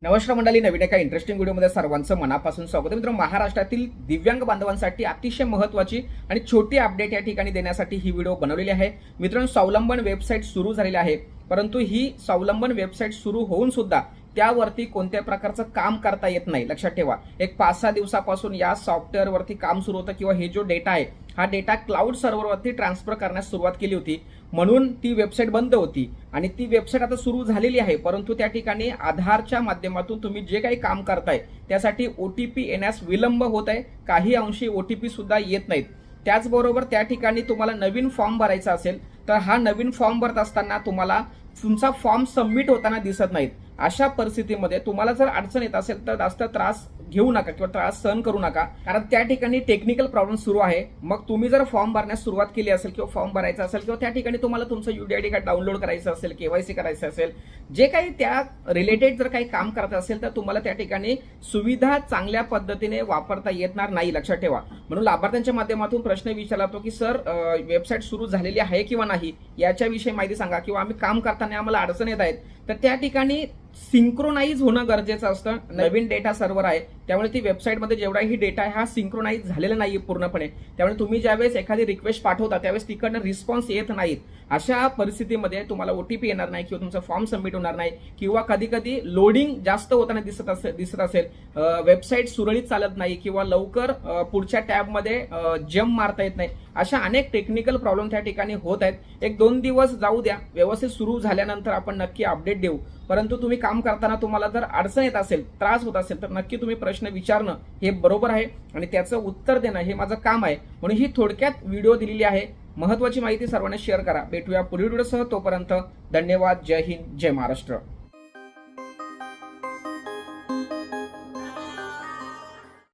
नमस्कार मंडळी, नवीन एका इंटरेस्टिंग व्हिडिओमध्ये सर्वांचं मनापासून स्वागत आहे. मित्रांनो, महाराष्ट्रातील दिव्यांग बांधवांसाठी अतिशय महत्त्वाची आणि छोटी अपडेट या ठिकाणी देण्यासाठी ही व्हिडिओ बनवलेली आहे. मित्रांनो, स्वावलंबन वेबसाईट सुरू झालेली आहे, परंतु ही स्वावलंबन वेबसाईट सुरू होऊन सुद्धा त्यावरती कोणत्या प्रकारचं काम करता येत नाही. लक्षात ठेवा, एक 5-6 दिवसापासून या सॉफ्टवेअरवरती काम सुरू होतं किंवा हे जो डेटा आहे हा डेटा क्लाउड सर्व्हरवरती ट्रान्सफर करण्यास सुरुवात केली होती, म्हणून ती वेबसाईट बंद होती आणि ती वेबसाईट आता सुरू झालेली आहे. परंतु त्या ठिकाणी आधारच्या माध्यमातून तुम्ही जे काही काम करताय त्यासाठी ओटीपी येण्यास विलंब होत आहे, काही अंशी ओटीपी सुद्धा येत नाहीत. त्याचबरोबर त्या ठिकाणी तुम्हाला नवीन फॉर्म भरायचा असेल तर हा नवीन फॉर्म भरत असताना तुम्हाला तुमचा फॉर्म सबमिट होताना दिसत नाहीत. अशा परिस्थितीमध्ये तुम्हाला जर अडचण येत असेल तर जास्त त्रास घेऊ नका किंवा त्रास सहन करू नका, कारण त्या ठिकाणी टेक्निकल प्रॉब्लेम सुरू आहे. मग तुम्ही जर फॉर्म भरण्यास सुरुवात केली असेल किंवा फॉर्म भरायचा असेल किंवा त्या ठिकाणी तुम्हाला तुमचं UDID कार्ड डाउनलोड करायचं असेल, केवायसी करायचं असेल, जे काही त्या रिलेटेड जर काही काम करत असेल तर तुम्हाला त्या ठिकाणी सुविधा चांगल्या पद्धतीने वापरता येणार नाही. लक्षात ठेवा. म्हणून लाभार्थ्यांच्या माध्यमातून प्रश्न विचारला तो की सर, वेबसाईट सुरू झालेली आहे किंवा नाही याच्याविषयी माहिती सांगा, किंवा आम्ही काम करताना आम्हाला अडचण येत आहेत. तर त्या ठिकाणी सिंक्रोनाइज होणं गरजेचं असतं. नवीन डेटा सर्व्हर आहे, त्यामुळे ती वेबसाईटमध्ये जेवढाही डेटा आहे हा सिंक्रोनाइज झालेला नाहीये पूर्णपणे. त्यामुळे तुम्ही ज्यावेळेस एखादी रिक्वेस्ट पाठवता त्यावेळेस तिकडनं रिस्पॉन्स येत नाहीत. अशा परिस्थितीमध्ये तुम्हाला ओटीपी येणार नाही किंवा तुमचा फॉर्म सबमिट होणार नाही, किंवा कधी कधी लोडिंग जास्त होताना दिसत असेल, वेबसाईट सुरळीत चालत नाही किंवा लवकर पुढच्या टॅबमध्ये जम्प मारता येत नाही. अशा अनेक टेक्निकल प्रॉब्लेम त्या ठिकाणी होत आहेत. 1-2 दिवस जाऊ द्या, व्यवस्थित सुरू झाल्यानंतर आपण नक्की अपडेट देऊ. परंतु तुम्ही काम करताना तुम्हाला जर अडचण येत असेल, त्रास होत असेल तर नक्की तुम्ही प्रश्न विचारणं हे बरोबर आहे आणि त्याचं उत्तर देणं हे माझं काम आहे. म्हणून ही थोडक्यात व्हिडिओ दिलेली आहे. महत्त्वाची माहिती सर्वांना शेअर करा. भेटूया पुढील व्हिडिओसह. तोपर्यंत धन्यवाद. जय हिंद, जय महाराष्ट्र.